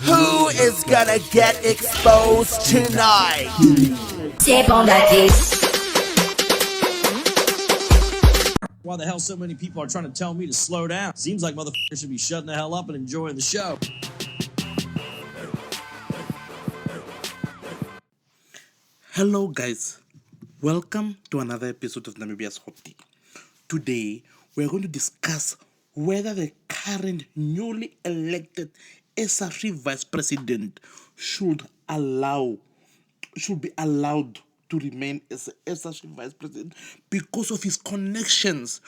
Who is gonna get exposed tonight? Tip on that dick. Why the hell so many people are trying to tell me to slow down? Seems like motherfuckers should be shutting the hell up and enjoying the show. Hello guys, welcome to another episode of Namibia's Hot Tea. Today we're going to discuss whether the current newly elected SRC Vice President should be allowed to remain as SRC Vice President because of his connections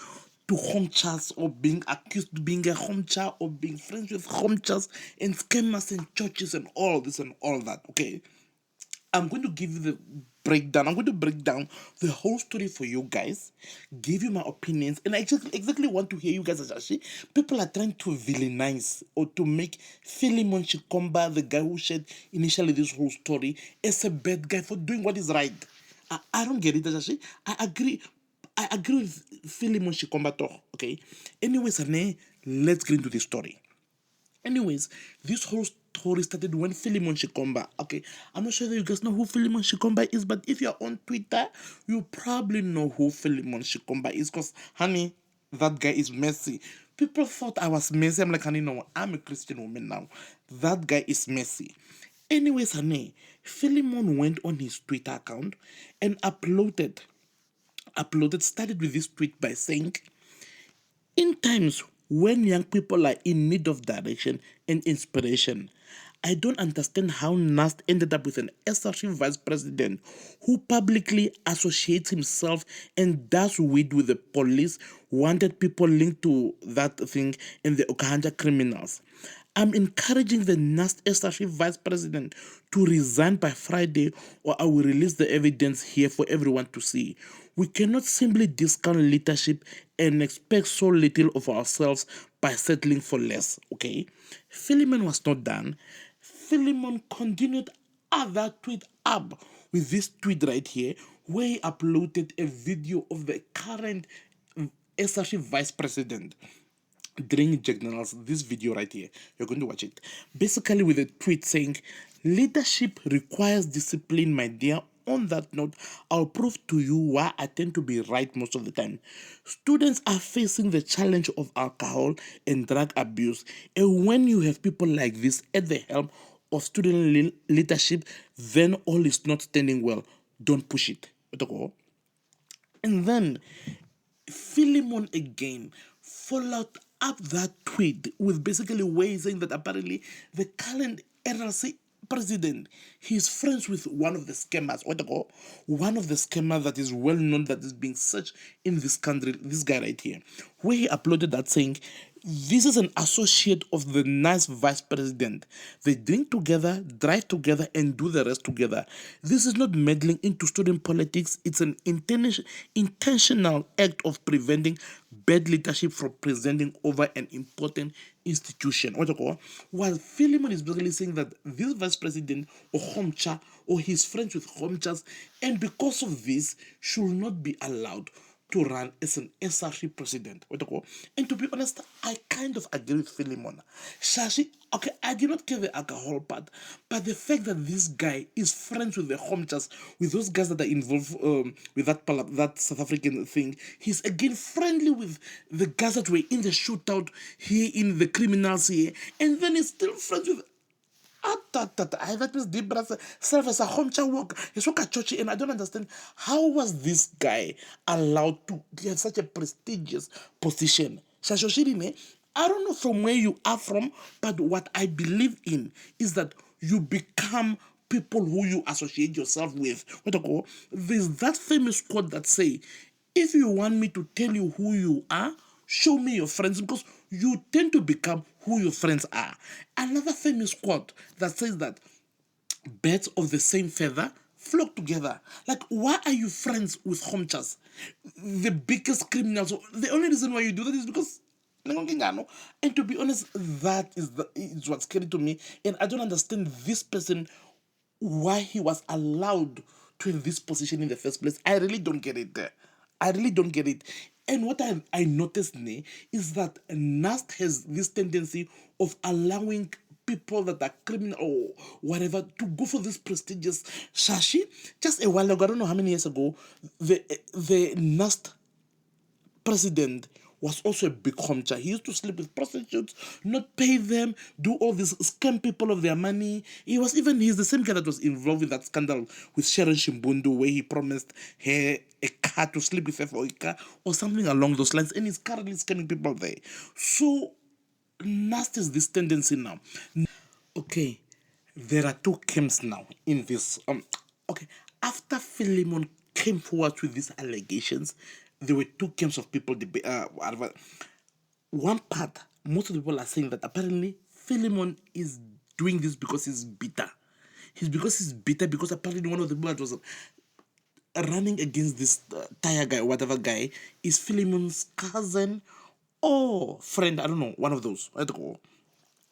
to Homchas, or being accused of being a Homcha, or being friends with Homchas and scammers and churches and all this and all that, okay? I'm going to give you the breakdown. I'm going to break down the whole story for you guys, give you my opinions, and I exactly want to hear you guys. Actually, people are trying to villainize or to make Philemon Shikomba, the guy who shared initially this whole story, as a bad guy for doing what is right. I don't get it, actually. I agree with Philemon Shikomba talk, okay? Anyways, let's get into the story. Anyways, this whole story started when Philemon Shikomba, okay, I'm not sure that you guys know who Philemon Shikomba is, but if you're on Twitter, you probably know who Philemon Shikomba is, because, honey, that guy is messy. People thought I was messy. I'm like, honey, no, I'm a Christian woman now. That guy is messy. Anyways, honey, Philemon went on his Twitter account and started with this tweet by saying, in times when young people are in need of direction and inspiration, I don't understand how NUST ended up with an SRC vice president who publicly associates himself and does weed with the police, wanted people linked to that thing, and the Okahanja criminals. I'm encouraging the NUST SRC vice president to resign by Friday, or I will release the evidence here for everyone to see. We cannot simply discount leadership and expect so little of ourselves by settling for less, okay? Philemon was not done. Philemon continued other tweet up with this tweet right here, where he uploaded a video of the current SRC vice president during generals. This video right here, you're going to watch it, basically with a tweet saying, leadership requires discipline, my dear. On that note, I'll prove to you why I tend to be right most of the time. Students are facing the challenge of alcohol and drug abuse, and when you have people like this at the helm of student leadership, then all is not standing well. Don't push it. And then Philemon again followed up that tweet with basically ways saying that apparently the current RRC president, he's friends with one of the scammers, one of the scammers that is well known, that is being searched in this country, this guy right here, where he uploaded that saying, this is an associate of the nice vice president. They drink together, drive together, and do the rest together. This is not meddling into student politics. It's an intentional act of preventing bad leadership from presenting over an important institution. While Philemon is basically saying that this vice president or Homcha or his friends with Homchas, and because of this, should not be allowed to run as an SRC president. And to be honest, I kind of agree with Philemon. Shashi, okay, I do not care the alcohol part, but the fact that this guy is friends with the Homchas, with those guys that are involved with that South African thing, he's again friendly with the guys that were in the shootout here, in the criminals here, and then he's still friends with that means deep brother serve as a Homcha worker. He's work at church, and I don't understand how was this guy allowed to get such a prestigious position. Shashoshirine, I don't know from where you are from, but what I believe in is that you become people who you associate yourself with. There's that famous quote that say, if you want me to tell you who you are, show me your friends, because you tend to become who your friends are. Another famous quote that says that birds of the same feather flock together. Like, why are you friends with Homchas, the biggest criminals? The only reason why you do that is because, and to be honest, that is what's scary to me, and I don't understand this person, why he was allowed to in this position in the first place. I really don't get it there. I really don't get it. And what I noticed is that NUST has this tendency of allowing people that are criminal or whatever to go for this prestigious shashi. Just a while ago, I don't know how many years ago, the NUST president was also a big homcha. He used to sleep with prostitutes, not pay them, do all this, scam people of their money. He's the same guy that was involved with that scandal with Sharon Shimbundu, where he promised her a car to sleep with her for a car or something along those lines, and he's currently scamming people there. So NUST is this tendency now. Okay, there are two camps now in this. Okay, after Philemon came forward with these allegations, there were two camps of people. One part, most of the people are saying that apparently Philemon is doing this because he's bitter. He's bitter because apparently one of the people that was running against this tire guy, whatever guy, is Philemon's cousin or friend. I don't know, one of those. I don't know.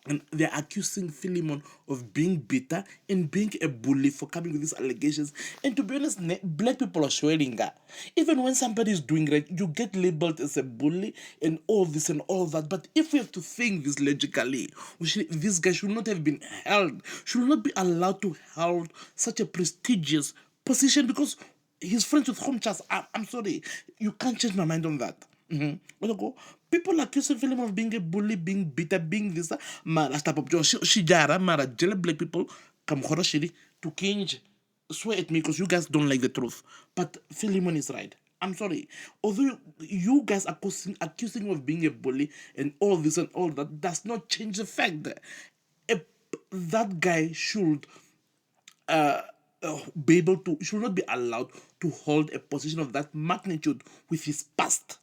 And they're accusing Philemon of being bitter and being a bully for coming with these allegations. And to be honest, black people are swearing that. Even when somebody is doing right, you get labeled as a bully and all this and all that. But if we have to think this logically, this guy should not have been held, should not be allowed to hold such a prestigious position because he's friends with Homchas. I'm sorry, you can't change my mind on that. People accusing Philemon of being a bully, being bitter, being this. Mara stop Shijara, Mara jelly black people come shiri to kinge. Swear at me because you guys don't like the truth. But Philemon is right. I'm sorry. Although you guys are accusing him of being a bully and all this and all that, does not change the fact that that guy should be able to, should not be allowed to hold a position of that magnitude with his past.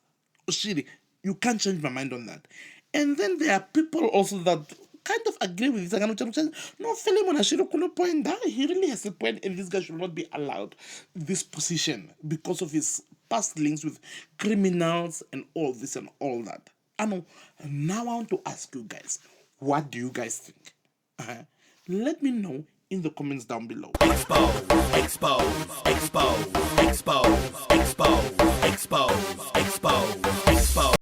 Shiri, you can't change my mind on that. And then there are people also that kind of agree with this. No, Philemon Ashiro Kuno point that he really has a point, and this guy should not be allowed this position because of his past links with criminals and all this and all that. I know. Now I want to ask you guys, what do you guys think? Let me know in the comments down below. Expose, expose, expose, expose, expose, expose, expose, expose.